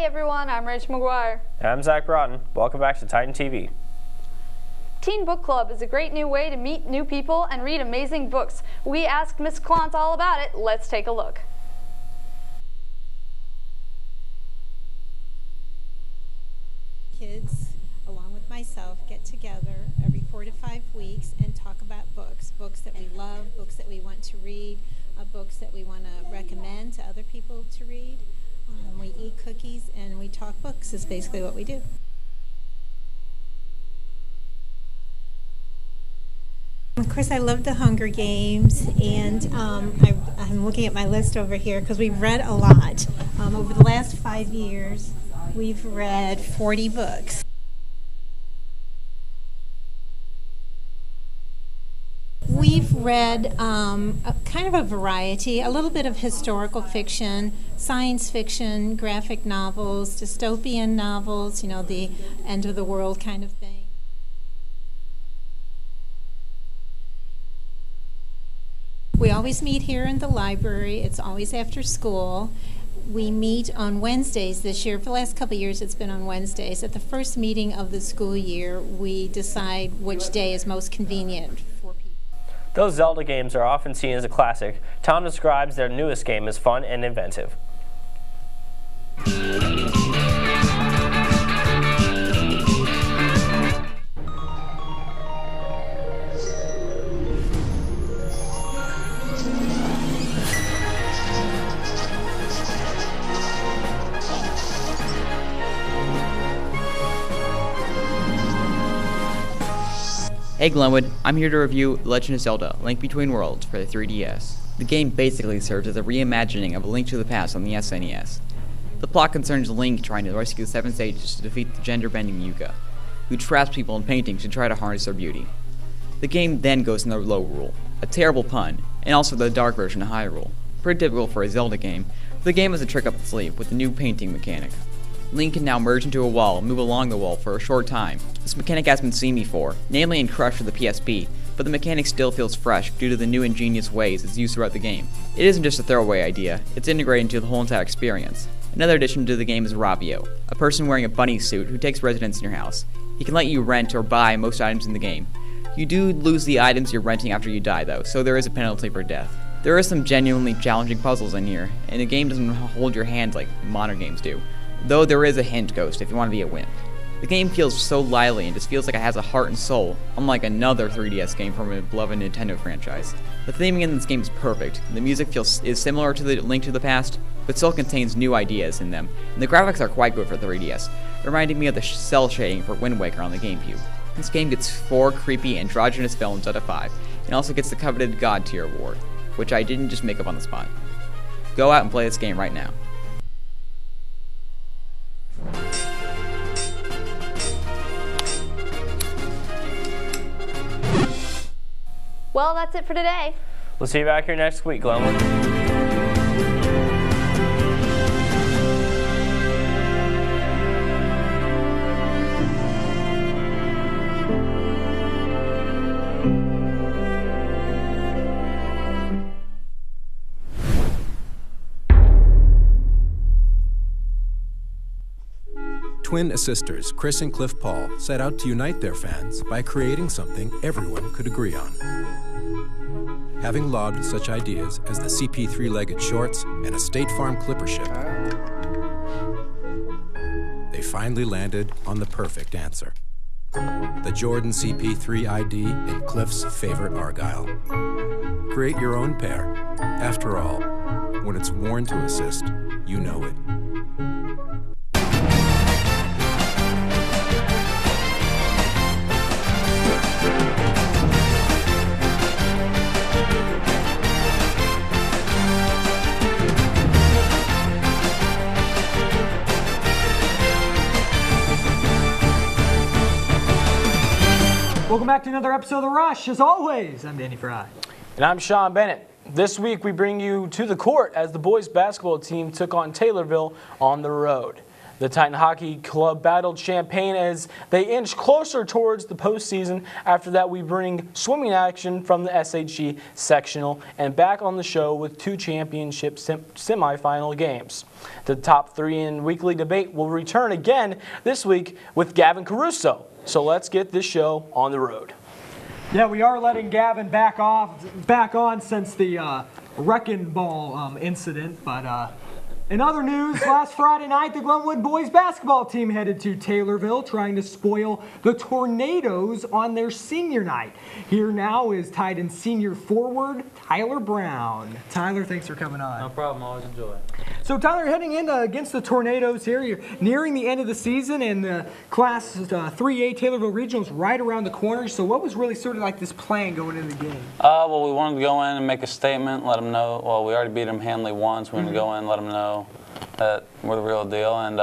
Hey everyone, I'm Rachel McGuire. And I'm Zach Broughton. Welcome back to Titan TV. Teen Book Club is a great new way to meet new people and read amazing books. We asked Miss Clont all about it. Let's take a look. Kids, along with myself, get together every 4 to 5 weeks and talk about books. Books that we love, books that we want to read, books that we want to recommend to other people to read. We eat cookies and we talk books is basically what we do. Of course, I love the Hunger Games, and I'm looking at my list over here because we've read a lot. Over the last 5 years, we've read 40 books. We've read kind of a variety, a little bit of historical fiction, science fiction, graphic novels, dystopian novels, you know, the end of the world kind of thing. We always meet here in the library. It's always after school. We meet on Wednesdays this year. For the last couple of years, it's been on Wednesdays. At the first meeting of the school year, we decide which day is most convenient for people. Those Zelda games are often seen as a classic. Tom describes their newest game as fun and inventive. Hey Glenwood, I'm here to review Legend of Zelda: Link Between Worlds for the 3DS. The game basically serves as a reimagining of A Link to the Past on the SNES. The plot concerns Link trying to rescue the 7 sages to defeat the gender-bending Yuga, who traps people in paintings to try to harness their beauty. The game then goes into Lorule, a terrible pun, and also the dark version of Hyrule. Pretty typical for a Zelda game, but the game has a trick up its sleeve with the new painting mechanic. Link can now merge into a wall and move along the wall for a short time. This mechanic has been seen before, namely in Crush for the PSP, but the mechanic still feels fresh due to the new ingenious ways it's used throughout the game. It isn't just a throwaway idea, it's integrated into the whole entire experience. Another addition to the game is Ravio, a person wearing a bunny suit who takes residence in your house. He can let you rent or buy most items in the game. You do lose the items you're renting after you die though, so there is a penalty for death. There are some genuinely challenging puzzles in here, and the game doesn't hold your hand like modern games do. Though there is a hint ghost if you want to be a wimp. The game feels so lively and just feels like it has a heart and soul, unlike another 3DS game from a beloved Nintendo franchise. The theming in this game is perfect. The music is similar to the Link to the Past, but still contains new ideas in them, and the graphics are quite good for 3DS, reminding me of the cell shading for Wind Waker on the GameCube. This game gets 4 creepy androgynous villains out of 5, and also gets the coveted God Tier award, which I didn't just make up on the spot. Go out and play this game right now. Well, that's it for today. We'll see you back here next week, Glenwood. Twin sisters Chris and Cliff Paul set out to unite their fans by creating something everyone could agree on. Having lobbed such ideas as the CP three-legged shorts and a State Farm clipper ship, they finally landed on the perfect answer. The Jordan CP3 ID in Cliff's favorite Argyle. Create your own pair. After all, when it's worn to assist, you know it. Welcome back to another episode of The Rush. As always, I'm Danny Fry. And I'm Sean Bennett. This week we bring you to the court as the boys basketball team took on Taylorville on the road. The Titan Hockey Club battled Champaign as they inch closer towards the postseason. After that, we bring swimming action from the SHG sectional and back on the show with 2 championship semifinal games. The top 3 in weekly debate will return again this week with Gavin Caruso. So let's get this show on the road. Yeah, we are letting Gavin back on since the wrecking ball incident, but in other news, last Friday night, the Glenwood boys basketball team headed to Taylorville trying to spoil the Tornadoes on their senior night. Here now is Titans senior forward Tyler Brown. Tyler, thanks for coming on. No problem, always enjoy it. So Tyler, heading in against the Tornadoes here, you're nearing the end of the season and the Class 3A Taylorville Regionals right around the corner. So what was really sort of like this plan going into the game? Well, we wanted to go in and make a statement, let them know. Well, we already beat them handily once. We wanted to go in, let them know that we're the real deal. And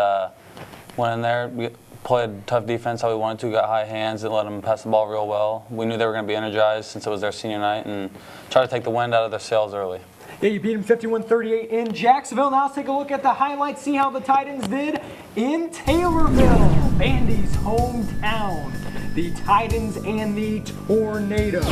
went in there, we played tough defense how we wanted to, got high hands, and let them pass the ball real well. We knew they were going to be energized since it was their senior night and try to take the wind out of their sails early. Yeah, you beat them 51-38 in Jacksonville. Now let's take a look at the highlights, see how the Titans did in Taylorville, Bandy's hometown. The Titans and the Tornadoes.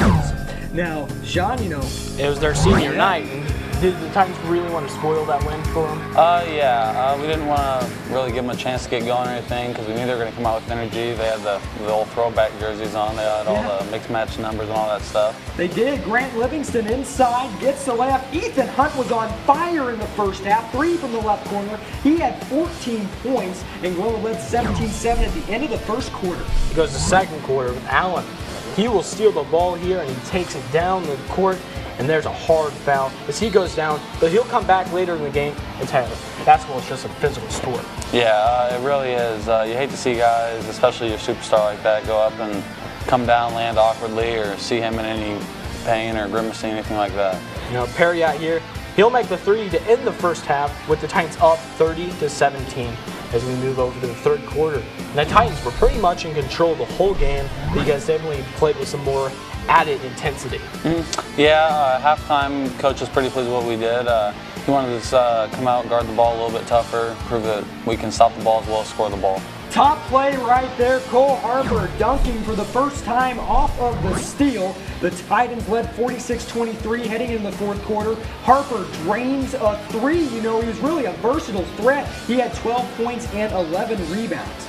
Now, Sean, you know, It was their senior night. And did the Titans really want to spoil that win for them? Yeah, we didn't want to really give them a chance to get going or anything because we knew they were going to come out with energy. They had the old throwback jerseys on. They had all the mixed match numbers and all that stuff. they did. Grant Livingston inside, gets the layup. Ethan Hunt was on fire in the first half, 3 from the left corner. He had 14 points, and Glenwood led 17-7 at the end of the first quarter. It goes to second quarter with Allen. He will steal the ball here and he takes it down the court. And there's a hard foul as he goes down, but he'll come back later in the game and tell you, basketball is just a physical sport. Yeah, it really is. You hate to see guys, especially your superstar like that, go up and come down, land awkwardly, or see him in any pain or grimacing, anything like that. You know, Perry out here, he'll make the 3 to end the first half with the Titans up 30-17 as we move over to the third quarter. And the Titans were pretty much in control the whole game, but you guys definitely played with some more added intensity. Yeah, halftime, coach was pretty pleased with what we did. He wanted us to come out, guard the ball a little bit tougher, prove that we can stop the ball as well as score the ball. Top play right there, Cole Harper dunking for the first time off of the steal. The Titans led 46-23 heading into the fourth quarter. Harper drains a 3. You know, he was really a versatile threat. He had 12 points and 11 rebounds.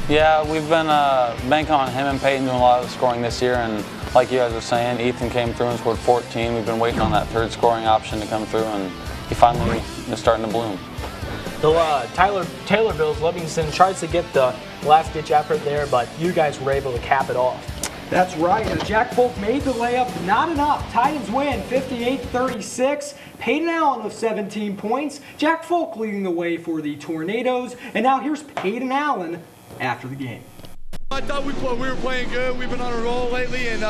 Yeah, we've been banking on him and Peyton doing a lot of the scoring this year, and like you guys were saying, Ethan came through and scored 14. We've been waiting on that third scoring option to come through, and he finally is starting to bloom. So Taylorville's Livingston tries to get the last-ditch effort there, but you guys were able to cap it off. That's right. Jack Folk made the layup. Not enough. Titans win 58-36. Peyton Allen with 17 points. Jack Folk leading the way for the Tornadoes. And now here's Peyton Allen after the game. I thought we were playing good. We've been on a roll lately, and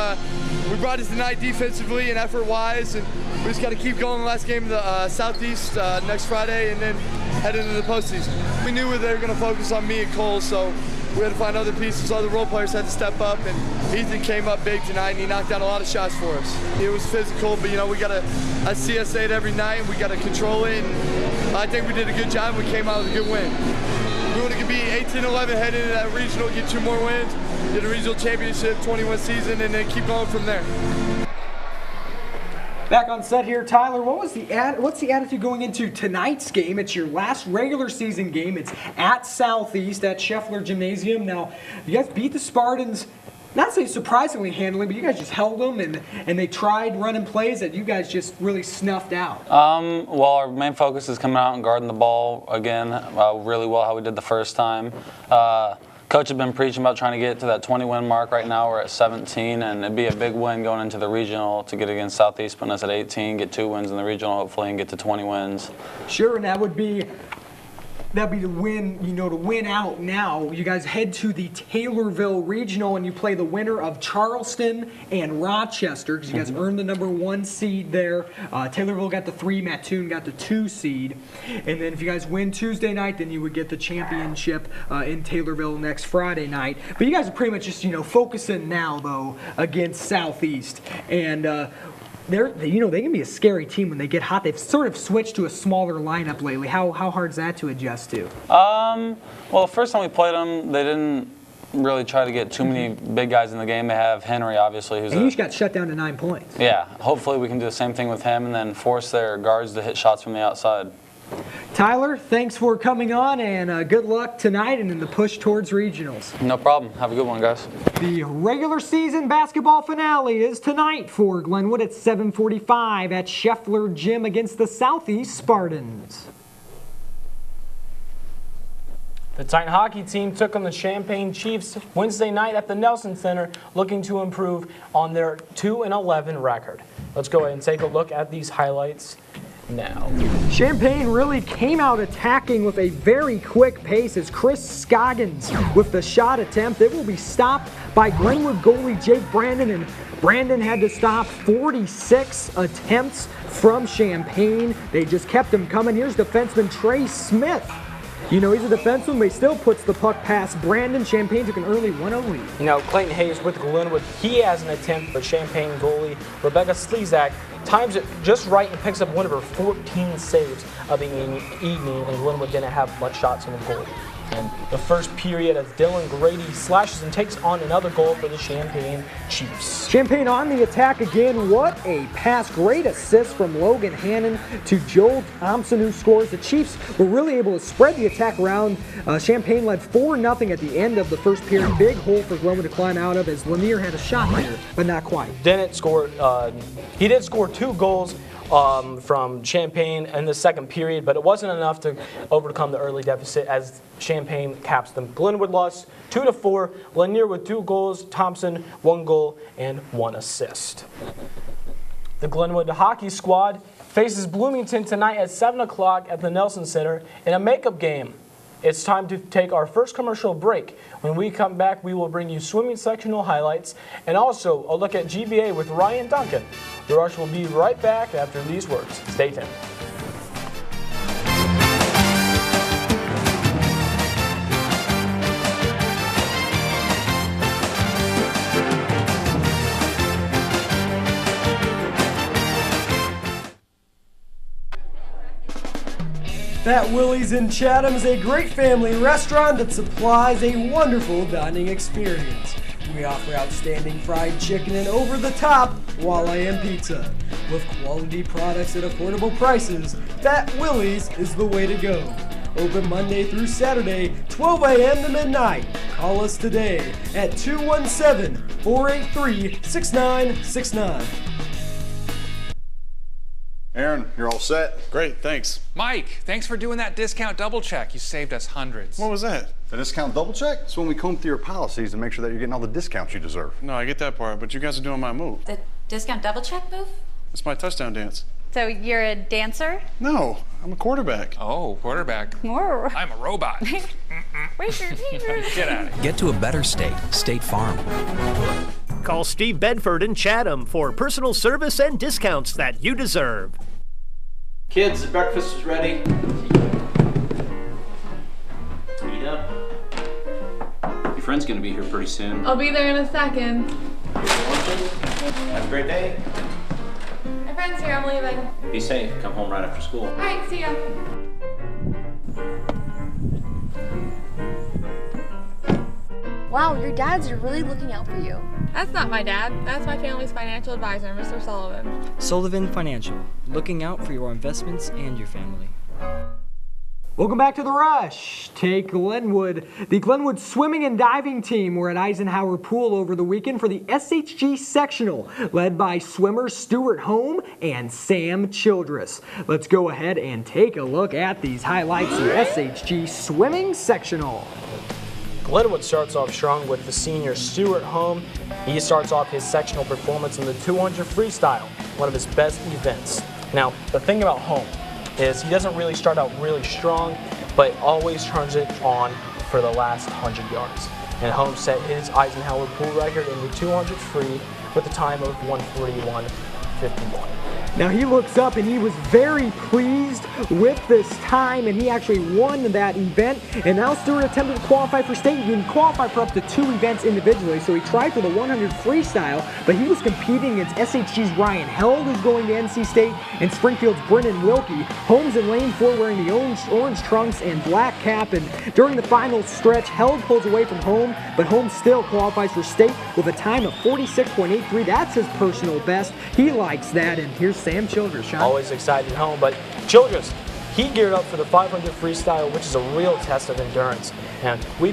we brought us tonight defensively and effort-wise, and we just got to keep going. The last game of the Southeast next Friday, and then head into the postseason. We knew they were going to focus on me and Cole, so we had to find other pieces. Other role players had to step up, and Ethan came up big tonight, and he knocked down a lot of shots for us. It was physical, but you know, we got to CSA it every night, and we got to control it, and I think we did a good job. We came out with a good win. We want to be 18-11 heading into that regional, get 2 more wins, get a regional championship, 21 season, and then keep going from there. Back on set here, Tyler, what's the attitude going into tonight's game? It's your last regular season game. It's at Southeast at Scheffler Gymnasium. Now, you guys beat the Spartans, not say surprisingly handily, but you guys just held them, and they tried running plays that you guys just really snuffed out. Well, our main focus is coming out and guarding the ball again really well, how we did the first time. Coach has been preaching about trying to get to that 20-win mark. Right now we're at 17, and it'd be a big win going into the regional to get against Southeast, putting us at 18, get 2 wins in the regional hopefully, and get to 20 wins. Sure, and that'd be the win, you know, to win out now. You guys head to the Taylorville Regional, and you play the winner of Charleston and Rochester, because you guys earned the #1 seed there. Taylorville got the 3, Mattoon got the 2 seed. And then if you guys win Tuesday night, then you would get the championship in Taylorville next Friday night. But you guys are pretty much just, you know, focusing now, though, against Southeast. And they can be a scary team when they get hot. They've sort of switched to a smaller lineup lately. How hard is that to adjust to? Well, the first time we played them, they didn't really try to get too many big guys in the game. They have Henry, obviously, who's and he got shut down to 9 points. Yeah, hopefully we can do the same thing with him and then force their guards to hit shots from the outside. Tyler, thanks for coming on, and good luck tonight and in the push towards regionals. No problem. Have a good one, guys. The regular season basketball finale is tonight for Glenwood at 7:45 at Scheffler Gym against the Southeast Spartans. The Titan hockey team took on the Champaign Chiefs Wednesday night at the Nelson Center, looking to improve on their 2-11 record. Let's go ahead and take a look at these highlights now. Champaign really came out attacking with a very quick pace as Chris Scoggins with the shot attempt. It will be stopped by Glenwood goalie Jake Brandon, and Brandon had to stop 46 attempts from Champaign. They just kept him coming. Here's defenseman Trey Smith. He's a defenseman, but he still puts the puck past Brandon. Champaign took an early 1-0 lead. Clayton Hayes with Glenwood, he has an attempt, but Champaign goalie Rebecca Slezak times it just right and picks up one of her 14 saves of the evening, and Glenwood didn't have much shots on the goal. And the first period as Dylan Grady slashes and takes on another goal for the Champaign Chiefs. Champaign on the attack again. What a pass. Great assist from Logan Hannon to Joel Thompson, who scores. The Chiefs were really able to spread the attack around. Champaign led 4-0 at the end of the first period. Big hole for Glenwood to climb out of as Lanier had a shot here, but not quite. He did score 2 goals from Champaign in the second period, but it wasn't enough to overcome the early deficit as Champaign caps them. Glenwood lost 2-4. Lanier with 2 goals, Thompson 1 goal and 1 assist. The Glenwood hockey squad faces Bloomington tonight at 7 o'clock at the Nelson Center in a makeup game. It's time to take our first commercial break. When we come back, we will bring you swimming sectional highlights and also a look at GBA with Ryan Duncan. The Rush will be right back after these words. Stay tuned. Fat Willie's in Chatham is a great family restaurant that supplies a wonderful dining experience. We offer outstanding fried chicken and over-the-top Walleye pizza. With quality products at affordable prices, Fat Willie's is the way to go. Open Monday through Saturday, 12 a.m. to midnight. Call us today at 217-483-6969. Aaron, you're all set? Great, thanks. Mike, thanks for doing that discount double check. You saved us hundreds. What was that? The discount double check? It's when we comb through your policies to make sure that you're getting all the discounts you deserve. No, I get that part, but you guys are doing my move. The discount double check move? It's my touchdown dance. So you're a dancer? No, I'm a quarterback. Oh, quarterback. More. I'm a robot. Where's your Get out of here. Get to a better state, State Farm. Call Steve Bedford in Chatham for personal service and discounts that you deserve. Kids, the breakfast is ready. Eat up. Your friend's gonna be here pretty soon. I'll be there in a second. Have a great day. My friend's here, I'm leaving. Be safe. Come home right after school. Alright, see ya. Wow, your dads are really looking out for you. That's not my dad. That's my family's financial advisor, Mr. Sullivan. Sullivan Financial, looking out for your investments and your family. Welcome back to The Rush. Take Glenwood. The Glenwood swimming and diving team were at Eisenhower Pool over the weekend for the SHG sectional, led by swimmers Stuart Home and Sam Childress. Let's go ahead and take a look at these highlights of the SHG swimming sectional. Glenwood starts off strong with the senior Stuart Home. He starts off his sectional performance in the 200 freestyle, one of his best events. Now, the thing about Home is he doesn't really start out really strong, but always turns it on for the last 100 yards. And Home set his Eisenhower Pool record in the 200 free with a time of 1:41.51. Now he looks up and he was very pleased with this time, and he actually won that event. And now Stewart attempted to qualify for state. You can qualify for up to 2 events individually. So he tried for the 100 freestyle, but he was competing against SHG's Ryan Held, who's going to NC State, and Springfield's Brennan Wilkie. Holmes in lane 4 wearing the orange trunks and black cap. And during the final stretch, Held pulls away from Holmes, but Holmes still qualifies for state with a time of 46.83. That's his personal best. He likes that. And here's Sam Childress. Sean? Always excited at home, but Childress, he geared up for the 500 freestyle, which is a real test of endurance. And we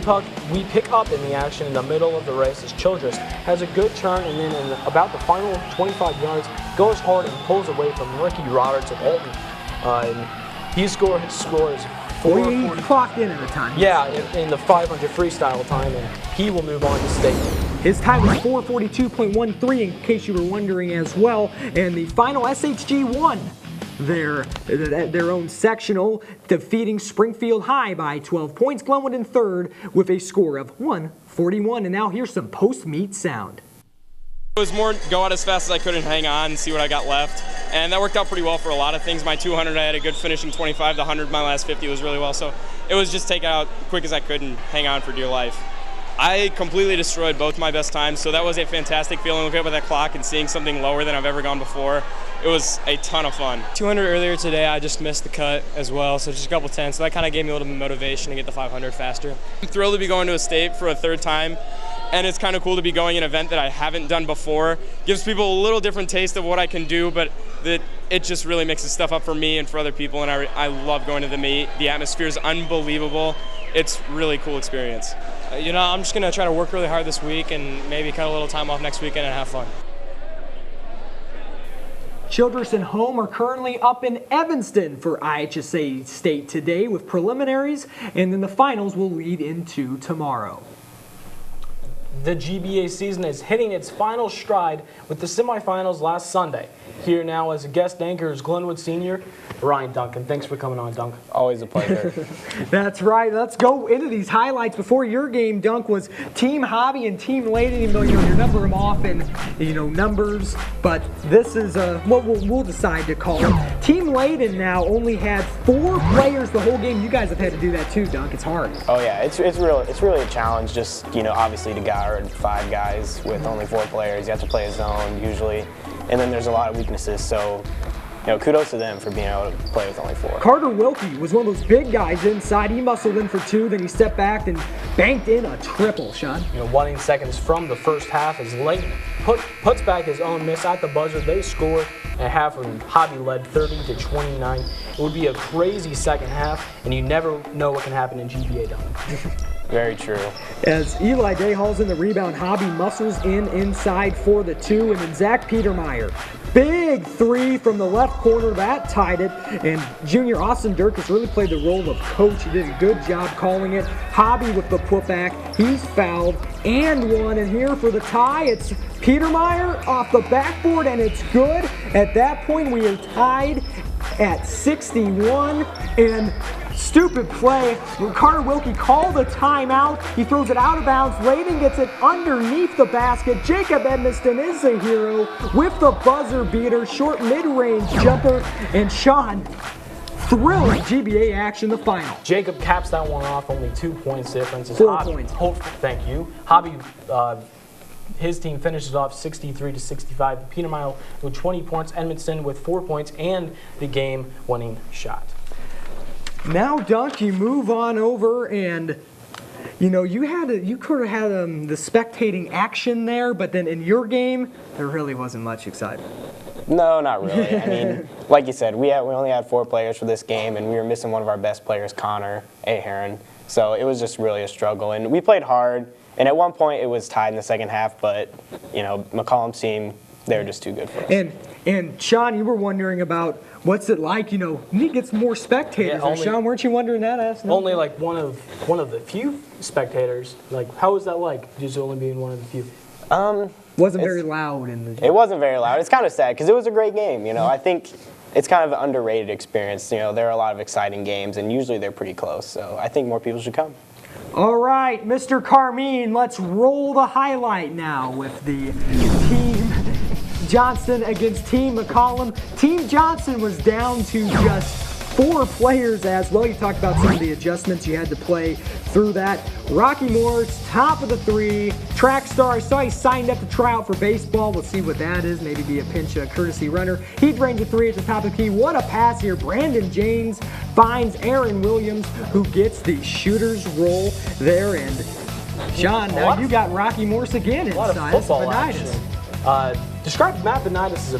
pick up in the action in the middle of the race as Childress has a good turn, and then in about the final 25 yards, goes hard and pulls away from Ricky Roberts of Alton. And he scores 4:40. He clocked in at the time. Yeah, in the 500 freestyle time, and he will move on to state. His time was 4:42.13, in case you were wondering as well. And the final SHG won their own sectional, defeating Springfield High by 12 points. Glenwood in third with a score of 141. And now here's some post-meet sound. It was more go out as fast as I could and hang on and see what I got left. And that worked out pretty well for a lot of things. My 200, I had a good finishing 25. The 100, my last 50 was really well. So it was just take it out quick as I could and hang on for dear life. I completely destroyed both my best times, so that was a fantastic feeling looking up at that clock and seeing something lower than I've ever gone before. It was a ton of fun. 200 earlier today, I just missed the cut as well, so just a couple tenths. So that kind of gave me a little bit of motivation to get the 500 faster. I'm thrilled to be going to a state for a 3rd time, and it's kind of cool to be going an event that I haven't done before. Gives people a little different taste of what I can do, but it just really mixes stuff up for me and for other people, and I love going to the meet. The atmosphere is unbelievable. It's really cool experience. You know, I'm just going to try to work really hard this week and maybe cut a little time off next weekend and have fun. Childress and Home are currently up in Evanston for IHSA State today with preliminaries, and then the finals will lead into tomorrow. The GBA season is hitting its final stride with the semifinals last Sunday. Here now as a guest anchor is Glenwood senior Ryan Duncan. Thanks for coming on, Dunk. Always a pleasure. That's right. Let's go into these highlights. Before your game, Dunk, was Team Hobby and Team Layden, even though you number them off in numbers, but this is what we'll decide to call it. Team Layden now only had 4 players the whole game. You guys have had to do that too, Dunk. It's hard. Oh yeah, it's really a challenge. Just obviously to guard 5 guys with only 4 players. You have to play a zone usually, and then there's a lot of weaknesses. So kudos to them for being able to play with only 4. Carter Wilkie was one of those big guys inside. He muscled in for 2, then he stepped back and banked in a triple, Sean. 1 seconds from the first half as Layton puts back his own miss at the buzzer. They score at half, and Hobby led 30-29. It would be a crazy second half, and you never know what can happen in GBA down. Very true. As Eli Day hauls in the rebound, Hobby muscles inside for the 2, and then Zach Petermeyer. Big 3 from the left corner, that tied it, and junior Austin Dirk has really played the role of coach. He did a good job calling it. Hobby with the putback, he's fouled and won, and here for the tie, it's Petermeyer off the backboard, and it's good. At that point, we are tied at 61, and stupid play. Carter Wilkie called a timeout. He throws it out of bounds. Layden gets it underneath the basket. Jacob Edmiston is a hero with the buzzer beater, short mid-range jumper, and Sean, thrilling GBA action, the final. Jacob caps that one off, only 2 points difference. 4 points. Thank you. Hobby, his team finishes off 63-65. Petermeyer with 20 points. Edmiston with 4 points and the game-winning shot. Now, Dunk, you move on over, and you could have had the spectating action there, but then in your game, there really wasn't much excitement. No, not really. I mean, like you said, we only had 4 players for this game, and we were missing one of our best players, Connor Aheron. So it was just really a struggle, and we played hard. And at one point, it was tied in the second half, but McCollum's team, they were just too good for us. And Sean, you were wondering about what's it like, he gets more spectators. Yeah, Sean, weren't you wondering that? Only like one of the few spectators. Like, how was that like, just only being one of the few? Wasn't very loud in the game. It wasn't very loud. It's kind of sad because it was a great game. I think it's kind of an underrated experience. There are a lot of exciting games, and usually they're pretty close. So I think more people should come. All right, Mr. Carmine, let's roll the highlight now with the team Johnston against Team McCollum. Team Johnston was down to just 4 players as well. You talked about some of the adjustments you had to play through that. Rocky Moore's top of the 3. Track star, I saw he signed up to try out for baseball. We'll see what that is. Maybe be a pinch courtesy runner. He'd range a 3 at the top of the key. What a pass here. Brandon James finds Aaron Williams, who gets the shooter's roll there. And Sean, now you got Rocky Morse again inside. A lot of football action. Describe Matt Benitis as a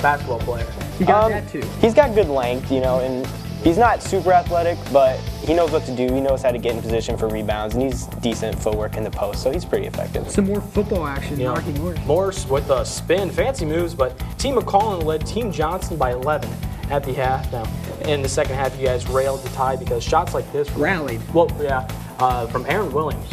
basketball player. He got that too. He's got good length, you know, and he's not super athletic, but he knows what to do. He knows how to get in position for rebounds, and he's decent footwork in the post, so he's pretty effective. Some more football action, Rocky Morse. Morse with the spin, fancy moves, but Team McCollum led Team Johnston by 11 at the half. Now, in the second half, you guys railed the tie because shots like this rallied. Well, yeah, from Aaron Williams.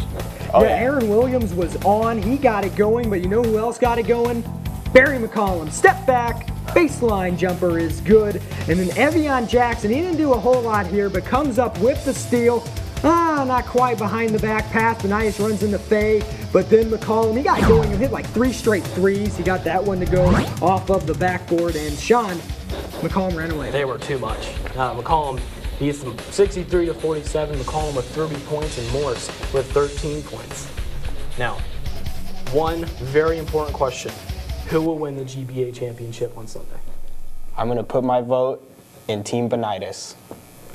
Aaron Williams was on. He got it going, but you know who else got it going? Barry McCollum. Step back. Baseline jumper is good. And then Evian Jackson, he didn't do a whole lot here, but comes up with the steal. Not quite behind the back pass. Benitis runs into Faye, but then McCollum, he got going and hit like 3 straight threes. He got that one to go off of the backboard, and Sean, McCollum ran away. They were too much. McCollum beats them 63-47. McCollum with 30 points and Morse with 13 points. Now, one very important question. Who will win the GBA championship on Sunday? I'm going to put my vote in Team Benitis.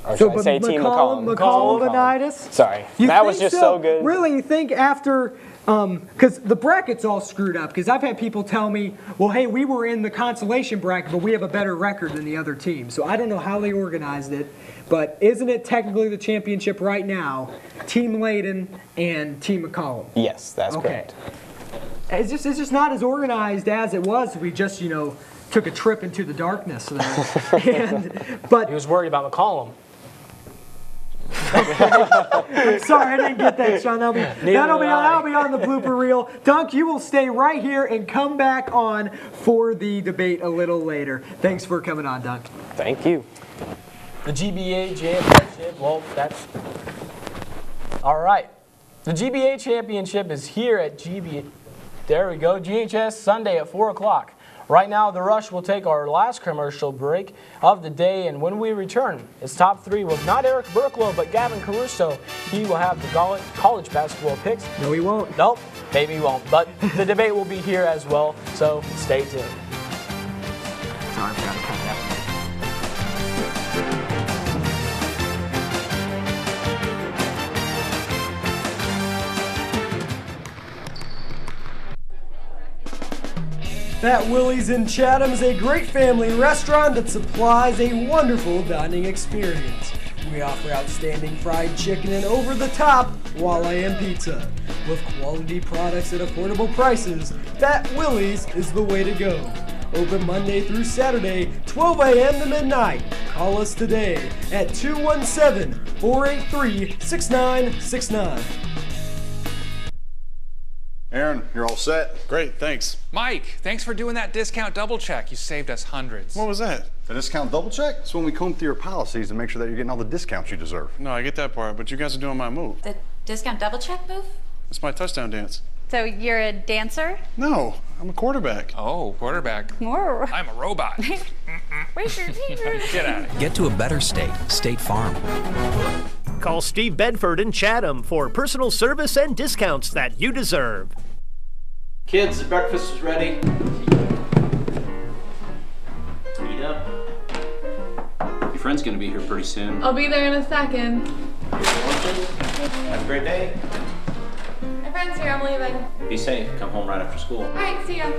Or should I say Team McCollum? McCollum Benitis? Sorry. That was just so good. Really, you think after, because the bracket's all screwed up, because I've had people tell me, well, hey, we were in the consolation bracket, but we have a better record than the other team. So I don't know how they organized it, but isn't it technically the championship right now, Team Layden and Team McCollum? Yes, that's correct. It's just not as organized as it was. We just, took a trip into the darkness there. But he was worried about McCollum. I'm sorry, I didn't get that, Sean. That'll be on the blooper reel. Dunk, you will stay right here and come back on for the debate a little later. Thanks for coming on, Dunk. Thank you. The GBA championship, well, that's all right. The GBA championship is here at GBA. There we go, GHS Sunday at 4 o'clock. Right now, The Rush will take our last commercial break of the day, and when we return, it's top 3 with not Eric Burklow, but Gavin Caruso. He will have the college basketball picks. No, he won't. Nope, maybe he won't, but the debate will be here as well, so stay tuned. Sorry, I forgot to cut that. That Willie's in Chatham is a great family restaurant that supplies a wonderful dining experience. We offer outstanding fried chicken and over-the-top walleye pizza. With quality products at affordable prices, that Willie's is the way to go. Open Monday through Saturday, 12 a.m. to midnight. Call us today at 217-483-6969. Aaron, you're all set? Great, thanks. Mike, thanks for doing that discount double check. You saved us hundreds. What was that? The discount double check? It's when we comb through your policies and make sure that you're getting all the discounts you deserve. No, I get that part, but you guys are doing my move. The discount double check move? It's my touchdown dance. So you're a dancer? No, I'm a quarterback. Oh, quarterback. More. I'm a robot. Get out of here. Get to a better state, State Farm. Call Steve Bedford in Chatham for personal service and discounts that you deserve. Kids, the breakfast is ready. Eat up. Your friend's gonna be here pretty soon. I'll be there in a second. Have a great day. My friend's here, I'm leaving. Be safe. Come home right after school. All right, see ya.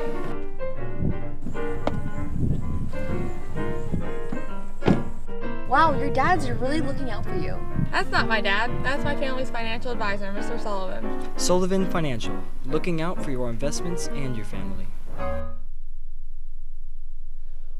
Wow, your dad's really looking out for you. That's not my dad. That's my family's financial advisor, Mr. Sullivan. Sullivan Financial, looking out for your investments and your family.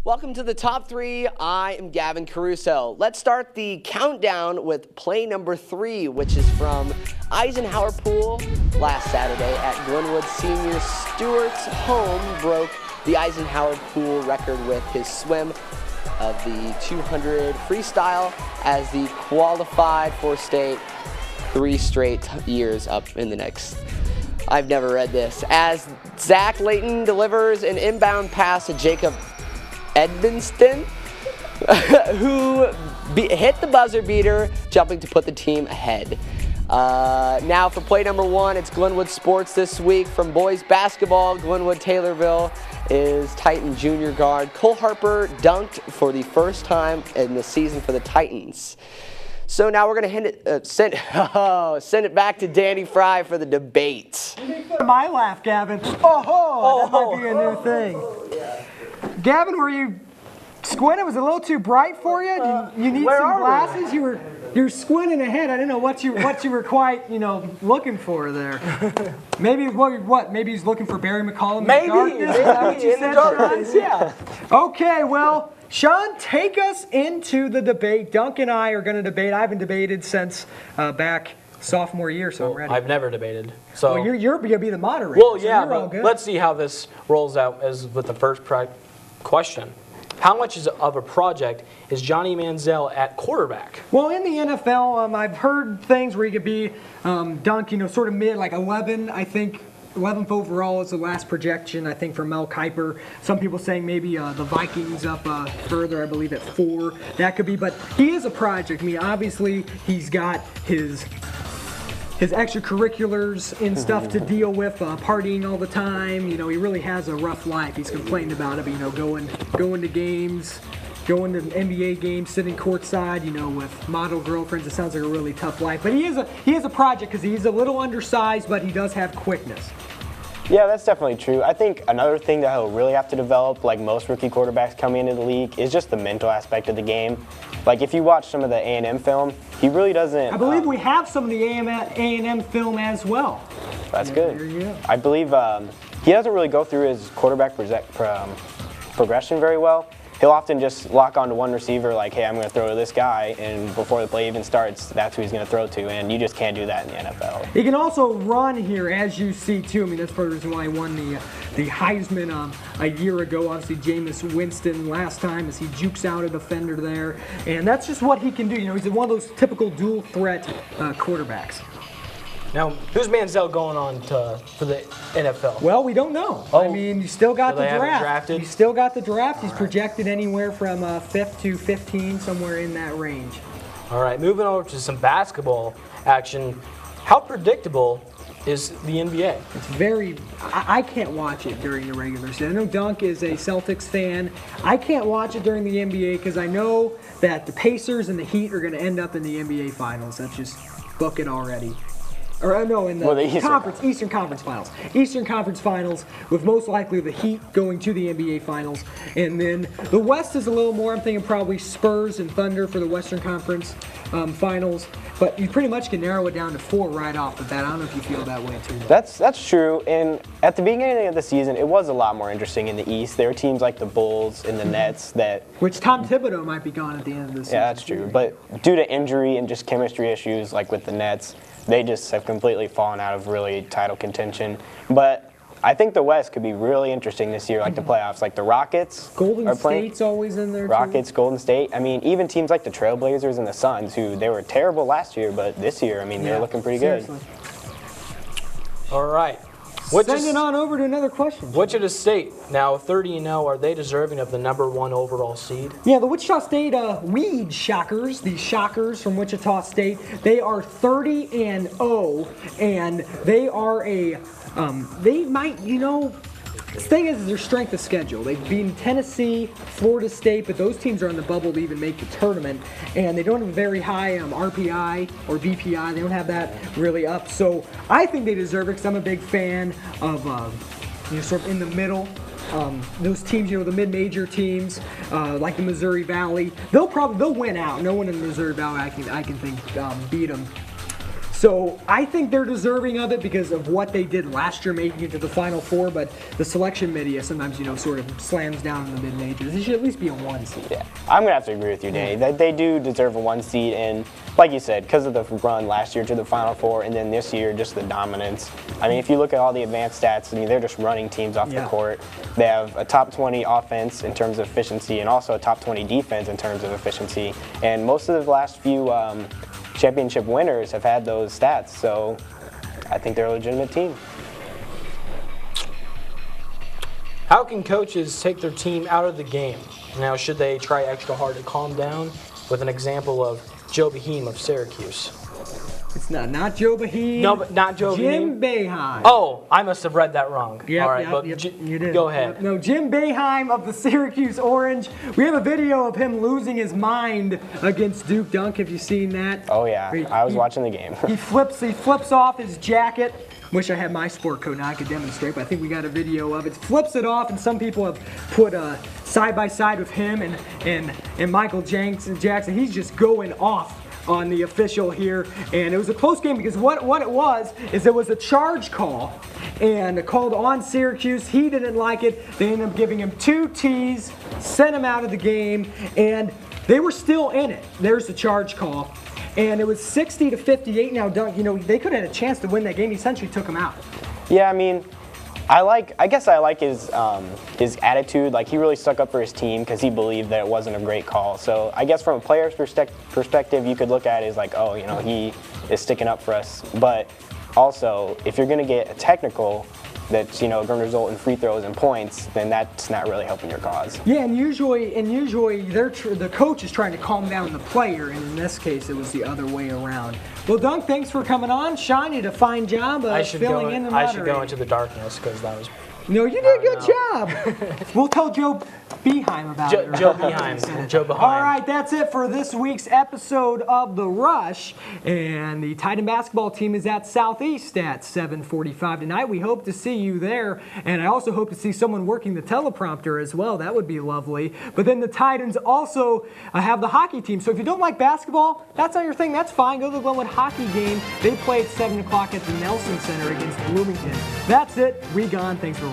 Welcome to the top 3. I am Gavin Caruso. Let's start the countdown with play number 3, which is from Eisenhower Pool. Last Saturday at Glenwood Senior, Stewart's home broke the Eisenhower Pool record with his swim of the 200 freestyle as the qualified for state 3 straight years up in the next. I've never read this. As Zach Layton delivers an inbound pass to Jacob Edmonston, who hit the buzzer beater, jumping to put the team ahead. Now for play number 1, it's Glenwood Sports this week. From boys basketball, Glenwood Taylorville is Titan junior guard Cole Harper dunked for the first time in the season for the Titans. So now we're going to send it back to Danny Fry for the debate. My laugh, Gavin. Oh, that might be a new thing. Gavin, were you squinting? Was it a little too bright for you? You need some glasses? You're squinting ahead. I didn't know what you were quite, looking for there. Maybe what? Maybe he's looking for Barry McCollum in the darkness? Is that what you said, Sean? Yeah. Okay, well, Sean, take us into the debate. Dunk and I are going to debate. I haven't debated since back sophomore year, so I'm ready. I've never debated. So well, you're going to be the moderator. Well, so yeah, you're all good. Let's see how this rolls out as with the first question. How much of a project is Johnny Manziel at quarterback? Well, in the NFL, I've heard things where he could be Dunk, sort of mid, like 11, I think. 11th overall is the last projection, I think, for Mel Kiper. Some people saying maybe the Vikings up further, I believe, at 4. That could be, but he is a project. I mean, obviously, he's got his extracurriculars and stuff to deal with, partying all the time. He really has a rough life. He's complained about it, but, going to games, going to NBA games, sitting courtside, with model girlfriends. It sounds like a really tough life. But he is a project because he's a little undersized, but he does have quickness. Yeah, that's definitely true. I think another thing that he'll really have to develop, like most rookie quarterbacks coming into the league, is just the mental aspect of the game. Like if you watch some of the A&M film, he really doesn't. I believe we have some of the A&M film as well. That's good. There you go. I believe he doesn't really go through his quarterback progression very well. He'll often just lock onto one receiver like, hey, I'm going to throw to this guy, and before the play even starts, that's who he's going to throw to, and you just can't do that in the NFL. He can also run here, as you see, too. I mean, that's part of the reason why he won the Heisman a year ago. Obviously, Jameis Winston last time as he jukes out a defender there, and that's just what he can do. He's one of those typical dual-threat quarterbacks. Now, who's Manziel going on for the NFL? Well, we don't know. I mean, you still got the draft. Drafted? You still got the draft. He's projected anywhere from 5th to 15, somewhere in that range. All right, moving over to some basketball action. How predictable is the NBA? It's very. I can't watch it during the regular season. I know Dunk is a Celtics fan. I can't watch it during the NBA because I know that the Pacers and the Heat are going to end up in the NBA Finals. That's just book it already. Or no, in the Eastern Conference Finals. Eastern Conference Finals, with most likely the Heat going to the NBA Finals. And then the West is a little more, I'm thinking probably Spurs and Thunder for the Western Conference Finals. But you pretty much can narrow it down to 4 right off the bat. I don't know if you feel that way too. That's true. And at the beginning of the season, it was a lot more interesting in the East. There were teams like the Bulls and the Nets that... Which Tom Thibodeau might be gone at the end of the season. Yeah, that's true. But due to injury and just chemistry issues like with the Nets, they just have completely fallen out of really title contention. But I think the West could be really interesting this year, like the playoffs. Like the Rockets. Golden State's always in there, Rockets, too. Golden State. I mean, even teams like the Trailblazers and the Suns, who they were terrible last year, but this year, I mean, they're looking pretty good. All right. Sending on over to another question. Wichita State, now 30-0, are they deserving of the #1 overall seed? Yeah, the Wichita State Weed Shockers, the Shockers from Wichita State, they are 30-0, and they are they might, the thing is their strength of schedule. They've beaten Tennessee, Florida State, but those teams are on the bubble to even make the tournament, and they don't have a very high RPI or BPI. They don't have that really up. So I think they deserve it because I'm a big fan of, sort of in the middle. Those teams, the mid-major teams, like the Missouri Valley, they'll win out. No one in the Missouri Valley I can think beat them. So I think they're deserving of it because of what they did last year, making it to the Final Four. But the selection media sometimes, sort of slams down in the mid-majors. They should at least be a 1 seed. Yeah, I'm gonna have to agree with you, Danny. They do deserve a 1 seed, and like you said, because of the run last year to the Final Four, and then this year just the dominance. I mean, if you look at all the advanced stats, I mean, they're just running teams off the court. They have a top 20 offense in terms of efficiency, and also a top 20 defense in terms of efficiency. And most of the last few championship winners have had those stats, so I think they're a legitimate team. How can coaches take their team out of the game? Now, should they try extra hard to calm down? With an example of Joe Boeheim of Syracuse. It's not Joe Boeheim. No, but not Joe Jim Boeheim. Boeheim. Oh, I must have read that wrong. Yep, All right, yep, but yep, you did. go ahead. Yep. No, Jim Boeheim of the Syracuse Orange. We have a video of him losing his mind against Duke Dunk. Have you seen that? Oh yeah, I was watching the game. he flips off his jacket. Wish I had my sport coat now I could demonstrate, but I think we got a video of it. Flips it off, and some people have put side by side with him and Michael Jackson. He's just going off on the official here, and it was a close game because what it was is it was a charge call and called on Syracuse. He didn't like it. They ended up giving him 2 T's, sent him out of the game, and they were still in it. There's the charge call, and it was 60-58. Now, Dunk, they could have had a chance to win that game. He essentially took him out. Yeah, I mean, I guess I like his attitude. Like, he really stuck up for his team because he believed that it wasn't a great call. So I guess from a player's perspective, you could look at it as like, oh, he is sticking up for us. But also, if you're going to get a technical that's going to result in free throws and points, then that's not really helping your cause. Yeah, and usually the coach is trying to calm down the player, and in this case, it was the other way around. Well, Dunk, thanks for coming on. Sean, you did a fine job filling in and moderating. I should go into the darkness because that was. No, you did a good job. We'll tell Joe Boeheim about it. Joe Boeheim. Joe Boeheim. All right, that's it for this week's episode of The Rush. And the Titan basketball team is at Southeast at 7:45 tonight. We hope to see you there. And I also hope to see someone working the teleprompter as well. That would be lovely. But then the Titans also have the hockey team. So if you don't like basketball, that's not your thing. That's fine. Go to the Glenwood hockey game. They play at 7 o'clock at the Nelson Center against Bloomington. That's it. We gone. Thanks for watching.